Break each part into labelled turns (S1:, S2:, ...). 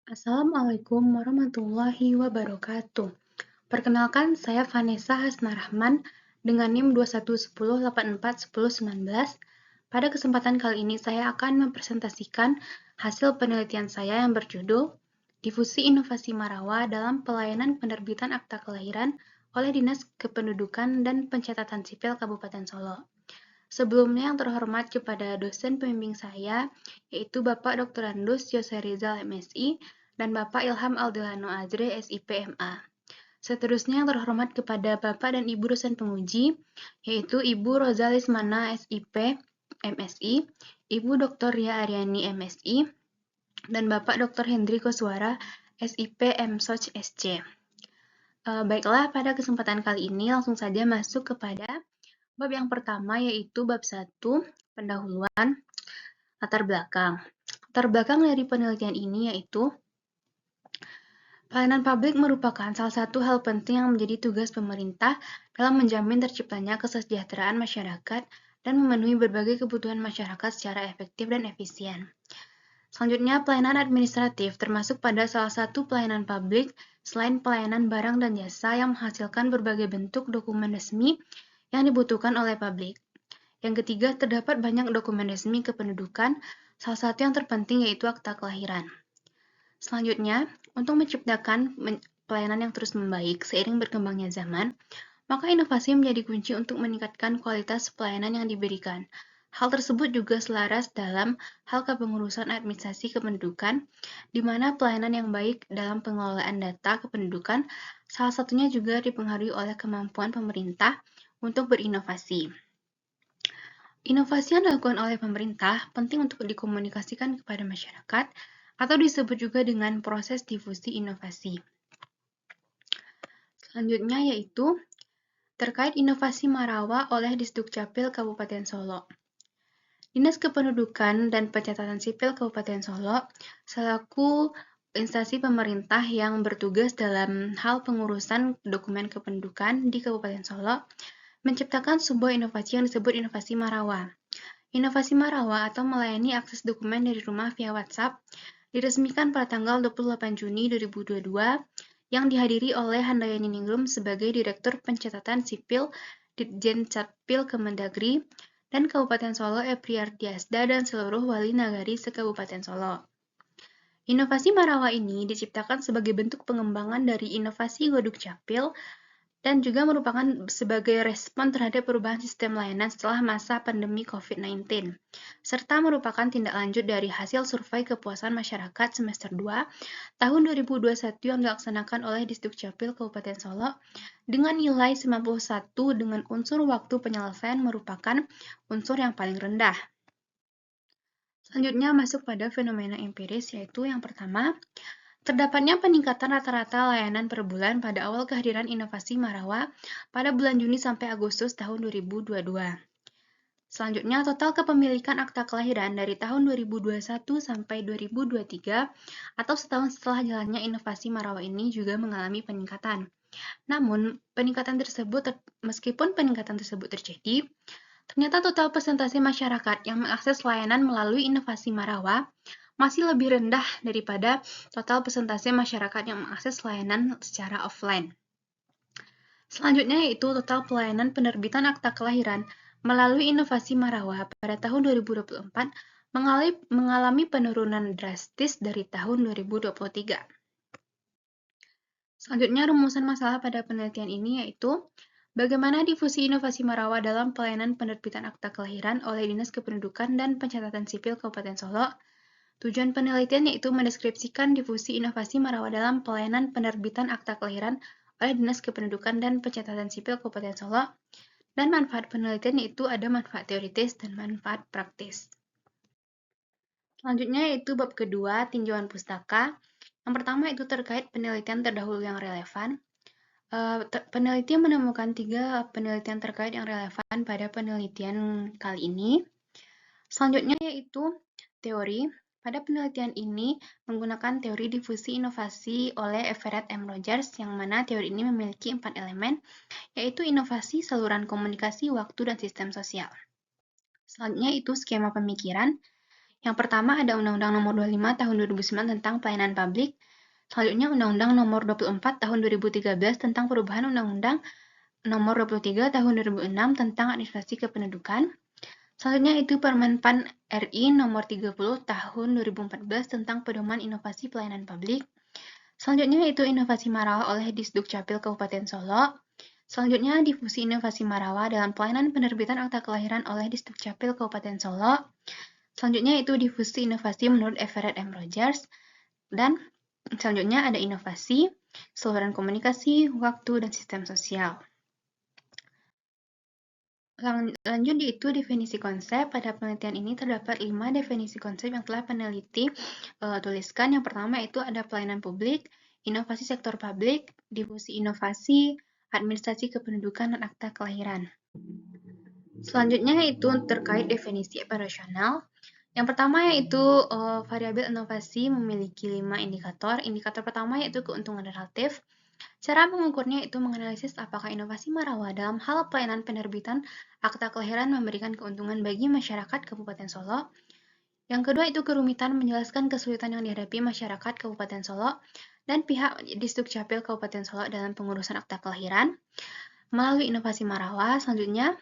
S1: Assalamualaikum warahmatullahi wabarakatuh. Perkenalkan, saya Vanessa Hasnarahman dengan NIM 2110841019. Pada kesempatan kali ini saya akan mempresentasikan hasil penelitian saya yang berjudul Difusi Inovasi Marawa dalam Pelayanan Penerbitan Akta Kelahiran oleh Dinas Kependudukan dan Pencatatan Sipil Kabupaten Solo. Sebelumnya yang terhormat kepada dosen pembimbing saya, yaitu Bapak Dr. Andus Yose Rizal MSI dan Bapak Ilham Aldelano Azre SIPMA. Seterusnya yang terhormat kepada Bapak dan Ibu dosen penguji, yaitu Ibu Rozalis Mana SIP MSI, Ibu Dr. Ria Aryani MSI, dan Bapak Dr. Hendri Koswara SIP MSoc SC. Baiklah, pada kesempatan kali ini langsung saja masuk kepada bab yang pertama, yaitu bab 1, pendahuluan, latar belakang. Latar belakang dari penelitian ini yaitu pelayanan publik merupakan salah satu hal penting yang menjadi tugas pemerintah dalam menjamin terciptanya kesejahteraan masyarakat dan memenuhi berbagai kebutuhan masyarakat secara efektif dan efisien. Selanjutnya, pelayanan administratif termasuk pada salah satu pelayanan publik selain pelayanan barang dan jasa yang menghasilkan berbagai bentuk dokumen resmi yang dibutuhkan oleh publik. Yang ketiga, terdapat banyak dokumen resmi kependudukan, salah satu yang terpenting yaitu akta kelahiran. Selanjutnya, untuk menciptakan pelayanan yang terus membaik seiring berkembangnya zaman, maka inovasi menjadi kunci untuk meningkatkan kualitas pelayanan yang diberikan. Hal tersebut juga selaras dalam hal kepengurusan administrasi kependudukan, di mana pelayanan yang baik dalam pengelolaan data kependudukan salah satunya juga dipengaruhi oleh kemampuan pemerintah untuk berinovasi. Inovasi yang dilakukan oleh pemerintah penting untuk dikomunikasikan kepada masyarakat atau disebut juga dengan proses difusi inovasi. Selanjutnya yaitu terkait inovasi Marawa oleh Disdukcapil Kabupaten Solo. Dinas Kependudukan dan Pencatatan Sipil Kabupaten Solo selaku instansi pemerintah yang bertugas dalam hal pengurusan dokumen kependudukan di Kabupaten Solo menciptakan sebuah inovasi yang disebut inovasi Marawa. Inovasi Marawa atau melayani akses dokumen dari rumah via WhatsApp diresmikan pada tanggal 28 Juni 2022 yang dihadiri oleh Handayani Ningrum sebagai Direktur Pencatatan Sipil Ditjen Capil Kemendagri dan Kabupaten Solo Epriardiasda dan seluruh wali nagari se-Kabupaten Solo. Inovasi Marawa ini diciptakan sebagai bentuk pengembangan dari inovasi Goduk Capil dan juga merupakan sebagai respon terhadap perubahan sistem layanan setelah masa pandemi COVID-19, serta merupakan tindak lanjut dari hasil survei kepuasan masyarakat semester 2 tahun 2021 yang dilaksanakan oleh Disdukcapil Kabupaten Solo dengan nilai 91 dengan unsur waktu penyelesaian merupakan unsur yang paling rendah. Selanjutnya masuk pada fenomena empiris, yaitu yang pertama, terdapatnya peningkatan rata-rata layanan per bulan pada awal kehadiran inovasi Marawa pada bulan Juni sampai Agustus tahun 2022. Selanjutnya, total kepemilikan akta kelahiran dari tahun 2021 sampai 2023 atau setahun setelah jalannya inovasi Marawa ini juga mengalami peningkatan. Namun, meskipun peningkatan tersebut terjadi, ternyata total persentase masyarakat yang mengakses layanan melalui inovasi Marawa masih lebih rendah daripada total persentase masyarakat yang mengakses layanan secara offline. Selanjutnya yaitu total pelayanan penerbitan akta kelahiran melalui inovasi Marawa pada tahun 2024 mengalami penurunan drastis dari tahun 2023. Selanjutnya rumusan masalah pada penelitian ini yaitu bagaimana difusi inovasi Marawa dalam pelayanan penerbitan akta kelahiran oleh Dinas Kependudukan dan Pencatatan Sipil Kabupaten Solo. Tujuan penelitian yaitu mendeskripsikan difusi inovasi Marawa dalam pelayanan penerbitan akta kelahiran oleh Dinas Kependudukan dan Pencatatan Sipil Kabupaten Solo, dan manfaat penelitian yaitu ada manfaat teoritis dan manfaat praktis. Selanjutnya yaitu bab kedua, tinjauan pustaka. Yang pertama itu terkait penelitian terdahulu yang relevan. Peneliti menemukan 3 penelitian terkait yang relevan pada penelitian kali ini. Selanjutnya yaitu teori. Pada penelitian ini menggunakan teori difusi inovasi oleh Everett M. Rogers, yang mana teori ini memiliki 4 elemen, yaitu inovasi, saluran komunikasi, waktu, dan sistem sosial. Selanjutnya itu skema pemikiran, Yang pertama ada Undang-Undang Nomor 25 Tahun 2009 tentang Pelayanan Publik. Selanjutnya Undang-Undang Nomor 24 Tahun 2013 tentang perubahan Undang-Undang Nomor 23 Tahun 2006 tentang Administrasi Kependudukan. Selanjutnya itu Permen PAN RI Nomor 30 Tahun 2014 tentang Pedoman Inovasi Pelayanan Publik. Selanjutnya itu Inovasi Marawa oleh Disdukcapil Kabupaten Solo. Selanjutnya difusi Inovasi Marawa dalam pelayanan penerbitan akta kelahiran oleh Disdukcapil Kabupaten Solo. Selanjutnya itu difusi inovasi menurut Everett M. Rogers. Dan selanjutnya ada inovasi, saluran komunikasi, waktu, dan sistem sosial. Lanjut yaitu definisi konsep. Pada penelitian ini terdapat 5 definisi konsep yang telah peneliti tuliskan. Yang pertama itu ada pelayanan publik, inovasi sektor publik, difusi inovasi, administrasi kependudukan, dan akta kelahiran. Selanjutnya itu terkait definisi operasional. Yang pertama yaitu variabel inovasi memiliki 5 indikator. Indikator pertama yaitu keuntungan relatif. Cara mengukurnya itu menganalisis apakah inovasi Marawa dalam hal pelayanan penerbitan akta kelahiran memberikan keuntungan bagi masyarakat Kabupaten Solo. Yang kedua itu kerumitan menjelaskan kesulitan yang dihadapi masyarakat Kabupaten Solo dan pihak Disdukcapil Kabupaten Solo dalam pengurusan akta kelahiran melalui inovasi Marawa. Selanjutnya,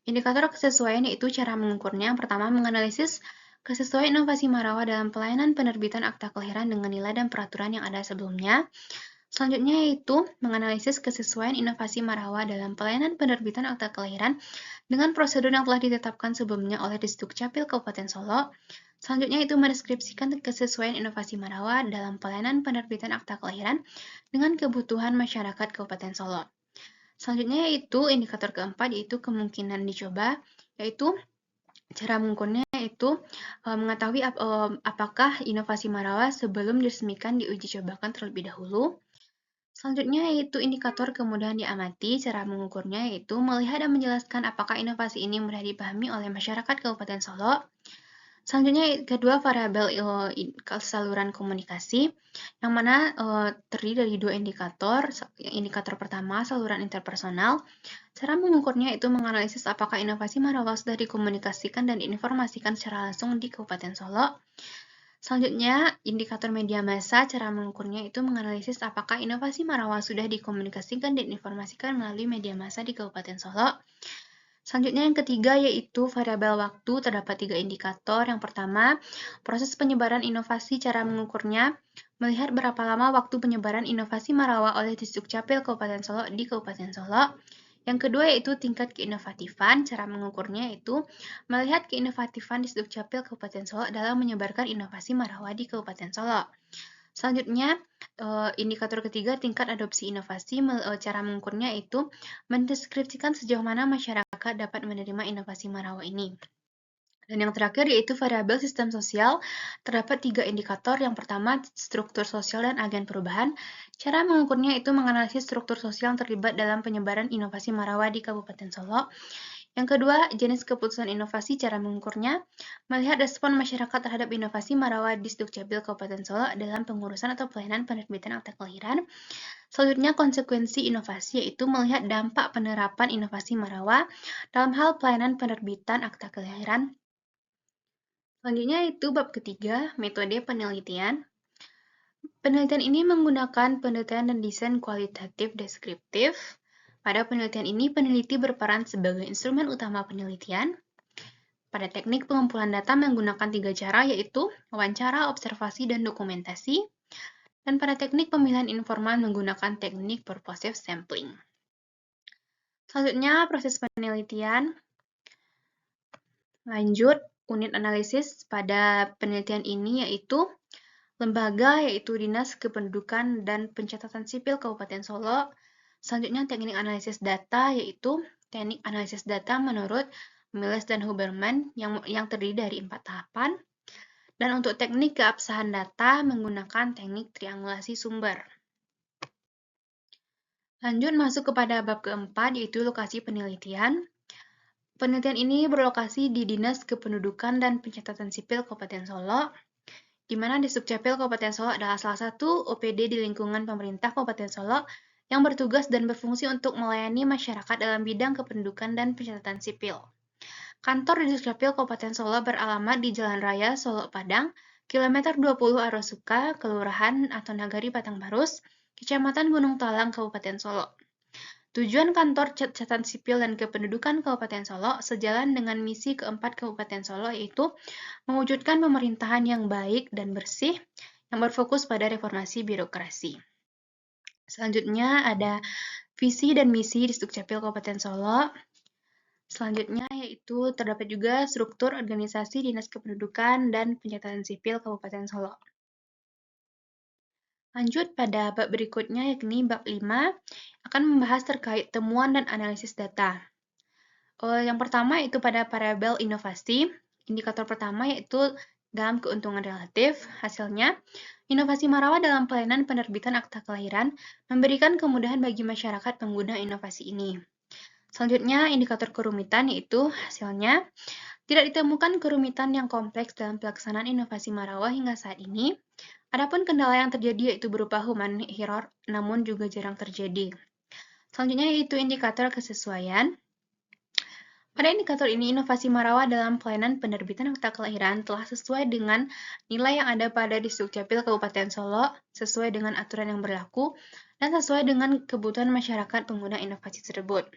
S1: indikator kesesuaian yaitu cara mengukurnya. Yang pertama, menganalisis kesesuaian inovasi Marawa dalam pelayanan penerbitan akta kelahiran dengan nilai dan peraturan yang ada sebelumnya. Selanjutnya yaitu menganalisis kesesuaian inovasi Marawa dalam pelayanan penerbitan akta kelahiran dengan prosedur yang telah ditetapkan sebelumnya oleh Disdukcapil Kabupaten Solo. Selanjutnya itu mendeskripsikan kesesuaian inovasi Marawa dalam pelayanan penerbitan akta kelahiran dengan kebutuhan masyarakat Kabupaten Solo. Selanjutnya yaitu indikator keempat yaitu kemungkinan dicoba, yaitu cara mengukurnya yaitu mengetahui apakah inovasi Marawa sebelum diresmikan diuji cobakan terlebih dahulu. Selanjutnya yaitu indikator kemudahan diamati. Cara mengukurnya yaitu melihat dan menjelaskan apakah inovasi ini mudah dipahami oleh masyarakat Kabupaten Solo. Selanjutnya kedua variabel saluran komunikasi, yang mana terdiri dari 2 indikator. Indikator pertama saluran interpersonal. Cara mengukurnya itu menganalisis apakah inovasi Marawa sudah dikomunikasikan dan diinformasikan secara langsung di Kabupaten Solo. Selanjutnya, indikator media massa. Cara mengukurnya itu menganalisis apakah inovasi Marawa sudah dikomunikasikan dan diinformasikan melalui media massa di Kabupaten Solo. Selanjutnya yang ketiga yaitu variabel waktu. Terdapat 3 indikator. Yang pertama, proses penyebaran inovasi. Cara mengukurnya melihat berapa lama waktu penyebaran inovasi Marawa oleh Disdukcapil Kabupaten Solo di Kabupaten Solo. Yang kedua yaitu tingkat keinovatifan. Cara mengukurnya yaitu melihat keinovatifan Disdukcapil Kabupaten Solo dalam menyebarkan inovasi Marawa di Kabupaten Solo. Selanjutnya, indikator ketiga tingkat adopsi inovasi. Cara mengukurnya yaitu mendeskripsikan sejauh mana masyarakat dapat menerima inovasi Marawa ini. Dan yang terakhir yaitu variabel sistem sosial. Terdapat 3 indikator. Yang pertama, struktur sosial dan agen perubahan. Cara mengukurnya itu menganalisis struktur sosial yang terlibat dalam penyebaran inovasi Marawa di Kabupaten Solo. Yang kedua, jenis keputusan inovasi. Cara mengukurnya melihat respon masyarakat terhadap inovasi Marawa di Disdukcapil Kabupaten Solo dalam pengurusan atau pelayanan penerbitan akta kelahiran. Selanjutnya, konsekuensi inovasi yaitu melihat dampak penerapan inovasi Marawa dalam hal pelayanan penerbitan akta kelahiran. Selanjutnya itu bab ketiga, metode penelitian. Penelitian ini menggunakan penelitian dan desain kualitatif deskriptif. Pada penelitian ini, peneliti berperan sebagai instrumen utama penelitian. Pada teknik pengumpulan data menggunakan 3 cara, yaitu wawancara, observasi, dan dokumentasi. Dan pada teknik pemilihan informan menggunakan teknik purposive sampling. Selanjutnya, proses penelitian. Lanjut, unit analisis pada penelitian ini yaitu lembaga, yaitu Dinas Kependudukan dan Pencatatan Sipil Kabupaten Solo. Selanjutnya, teknik analisis data, yaitu teknik analisis data menurut Miles dan Huberman yang terdiri dari 4 tahapan. Dan untuk teknik keabsahan data menggunakan teknik triangulasi sumber. Lanjut masuk kepada bab keempat, yaitu lokasi penelitian. Penelitian ini berlokasi di Dinas Kependudukan dan Pencatatan Sipil Kabupaten Solo, di mana Disdukcapil Kabupaten Solo adalah salah satu OPD di lingkungan pemerintah Kabupaten Solo yang bertugas dan berfungsi untuk melayani masyarakat dalam bidang kependudukan dan pencatatan sipil. Kantor Dukcapil Kabupaten Solo beralamat di Jalan Raya Solo Padang, kilometer 20 arah Suka, Kelurahan atau Nagari Batangbarus, Kecamatan Gunung Talang, Kabupaten Solo. Tujuan kantor catatan sipil dan kependudukan Kabupaten Solo sejalan dengan misi keempat Kabupaten Solo, yaitu mewujudkan pemerintahan yang baik dan bersih yang berfokus pada reformasi birokrasi. Selanjutnya ada visi dan misi di Dukcapil Kabupaten Solo. Selanjutnya yaitu terdapat juga struktur organisasi Dinas Kependudukan dan Pencatatan Sipil Kabupaten Solo. Lanjut pada bab berikutnya, yakni bab 5, akan membahas terkait temuan dan analisis data. Yang pertama itu pada variabel inovasi. Indikator pertama yaitu dalam keuntungan relatif. Hasilnya, inovasi Marawa dalam pelayanan penerbitan akta kelahiran memberikan kemudahan bagi masyarakat pengguna inovasi ini. Selanjutnya, indikator kerumitan yaitu hasilnya, tidak ditemukan kerumitan yang kompleks dalam pelaksanaan inovasi Marawa hingga saat ini. Adapun kendala yang terjadi yaitu berupa human error, namun juga jarang terjadi. Selanjutnya yaitu indikator kesesuaian. Pada indikator ini, inovasi Marawa dalam pelayanan penerbitan akta kelahiran telah sesuai dengan nilai yang ada pada Disdukcapil Kabupaten Solo, sesuai dengan aturan yang berlaku, dan sesuai dengan kebutuhan masyarakat pengguna inovasi tersebut.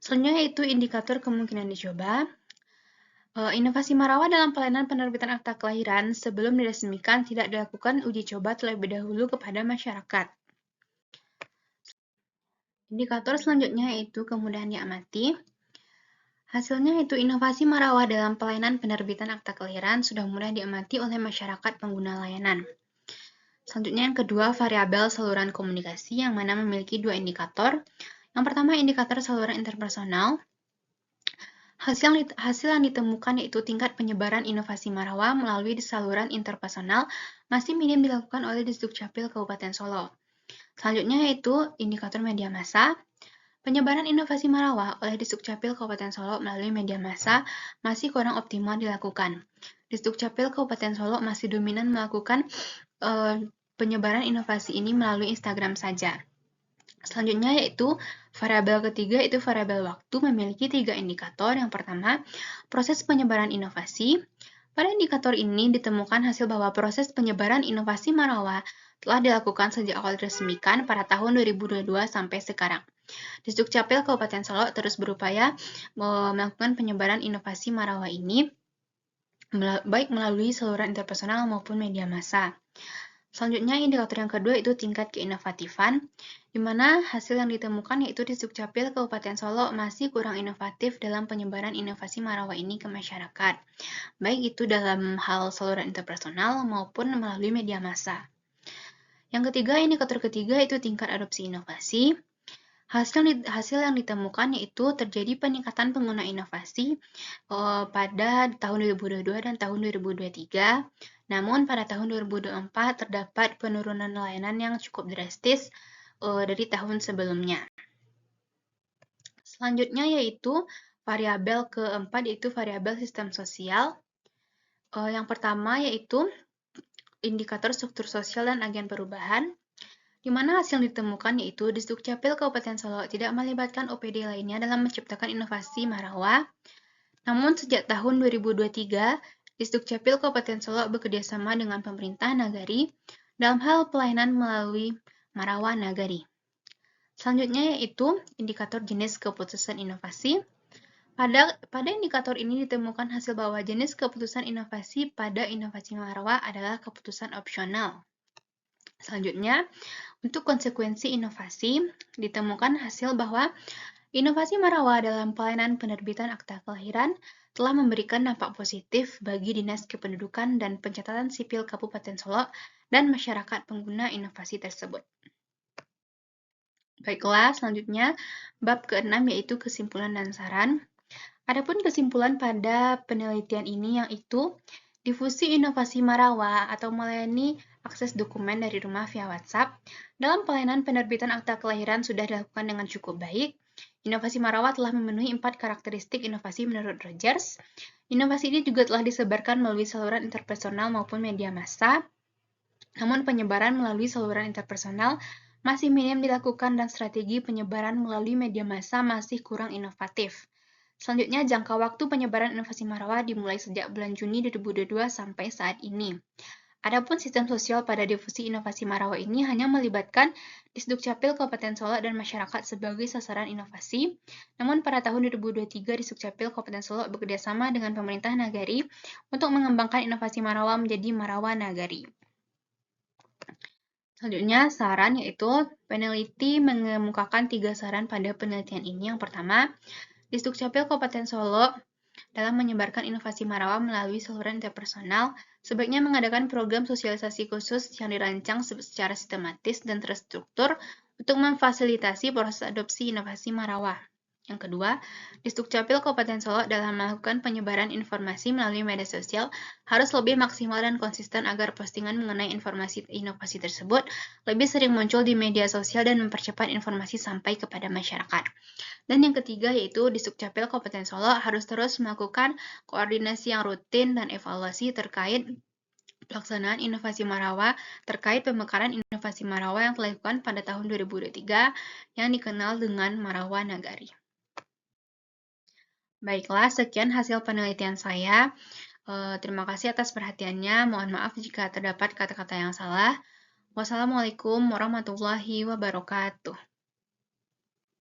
S1: Selanjutnya yaitu indikator kemungkinan dicoba. Inovasi Marawa dalam pelayanan penerbitan akta kelahiran sebelum diresmikan tidak dilakukan uji coba terlebih dahulu kepada masyarakat. Indikator selanjutnya yaitu kemudahan diamati. Hasilnya yaitu inovasi Marawa dalam pelayanan penerbitan akta kelahiran sudah mudah diamati oleh masyarakat pengguna layanan. Selanjutnya yang kedua, variabel saluran komunikasi yang mana memiliki dua indikator. Yang pertama, indikator saluran interpersonal. Hasil yang ditemukan yaitu tingkat penyebaran inovasi Marawa melalui saluran interpersonal masih minim dilakukan oleh Disdukcapil Kabupaten Solo. Selanjutnya yaitu indikator media massa. Penyebaran inovasi Marawa oleh Disdukcapil Kabupaten Solo melalui media massa masih kurang optimal dilakukan. Disdukcapil Kabupaten Solo masih dominan melakukan penyebaran inovasi ini melalui Instagram saja. Selanjutnya yaitu variabel ketiga, itu variabel waktu, memiliki 3 indikator. Yang pertama, proses penyebaran inovasi. Pada indikator ini ditemukan hasil bahwa proses penyebaran inovasi Marawa telah dilakukan sejak awal diresmikan pada tahun 2022 sampai sekarang. Disdukcapil Kabupaten Solo terus berupaya melakukan penyebaran inovasi Marawa ini baik melalui saluran interpersonal maupun media massa. Selanjutnya, indikator yang kedua itu tingkat keinovatifan, di mana hasil yang ditemukan yaitu Disdukcapil Kabupaten Solo masih kurang inovatif dalam penyebaran inovasi Marawa ini ke masyarakat, baik itu dalam hal saluran interpersonal maupun melalui media massa. Yang ketiga, indikator ketiga itu tingkat adopsi inovasi. Hasil yang ditemukan yaitu terjadi peningkatan pengguna inovasi pada tahun 2022 dan tahun 2023. Namun pada tahun 2024 terdapat penurunan layanan yang cukup drastis dari tahun sebelumnya. Selanjutnya yaitu variabel keempat, yaitu variabel sistem sosial. Yang pertama yaitu indikator struktur sosial dan agen perubahan, di mana hasil yang ditemukan yaitu Disdukcapil Kabupaten Solo tidak melibatkan OPD lainnya dalam menciptakan inovasi Marawa. Namun sejak tahun 2023, Disdukcapil Kabupaten Solo bekerjasama dengan pemerintah Nagari dalam hal pelayanan melalui Marawa Nagari. Selanjutnya yaitu indikator jenis keputusan inovasi. Pada indikator ini ditemukan hasil bahwa jenis keputusan inovasi pada inovasi Marawa adalah keputusan opsional. Selanjutnya, untuk konsekuensi inovasi, ditemukan hasil bahwa inovasi Marawa dalam pelayanan penerbitan akta kelahiran telah memberikan dampak positif bagi Dinas Kependudukan dan Pencatatan Sipil Kabupaten Solo dan masyarakat pengguna inovasi tersebut. Baiklah, selanjutnya bab ke-6 yaitu kesimpulan dan saran. Adapun kesimpulan pada penelitian ini yaitu difusi inovasi Marawa atau melayani akses dokumen dari rumah via WhatsApp dalam pelayanan penerbitan akta kelahiran sudah dilakukan dengan cukup baik. Inovasi Marawa telah memenuhi 4 karakteristik inovasi menurut Rogers. Inovasi ini juga telah disebarkan melalui saluran interpersonal maupun media massa. Namun penyebaran melalui saluran interpersonal masih minim dilakukan dan strategi penyebaran melalui media massa masih kurang inovatif. Selanjutnya, jangka waktu penyebaran inovasi Marawa dimulai sejak bulan Juni 2022 sampai saat ini. Adapun sistem sosial pada difusi inovasi Marawa ini hanya melibatkan Disdukcapil Kabupaten Solo dan masyarakat sebagai sasaran inovasi. Namun pada tahun 2023 Disdukcapil Kabupaten Solo bekerjasama dengan pemerintah Nagari untuk mengembangkan inovasi Marawa menjadi Marawa Nagari. Selanjutnya, saran yaitu peneliti mengemukakan 3 saran pada penelitian ini. Yang pertama, Disdukcapil Kabupaten Solo dalam menyebarkan inovasi Marawa melalui saluran interpersonal, sebaiknya mengadakan program sosialisasi khusus yang dirancang secara sistematis dan terstruktur untuk memfasilitasi proses adopsi inovasi Marawa. Yang kedua, Disdukcapil Kabupaten Solo dalam melakukan penyebaran informasi melalui media sosial harus lebih maksimal dan konsisten agar postingan mengenai informasi inovasi tersebut lebih sering muncul di media sosial dan mempercepat informasi sampai kepada masyarakat. Dan yang ketiga yaitu Disdukcapil Kabupaten Solo harus terus melakukan koordinasi yang rutin dan evaluasi terkait pelaksanaan inovasi Marawa terkait pemekaran inovasi Marawa yang telah dilakukan pada tahun 2023 yang dikenal dengan Marawa Nagari. Baiklah, sekian hasil penelitian saya. Terima kasih atas perhatiannya. Mohon maaf jika terdapat kata-kata yang salah. Wassalamualaikum warahmatullahi wabarakatuh.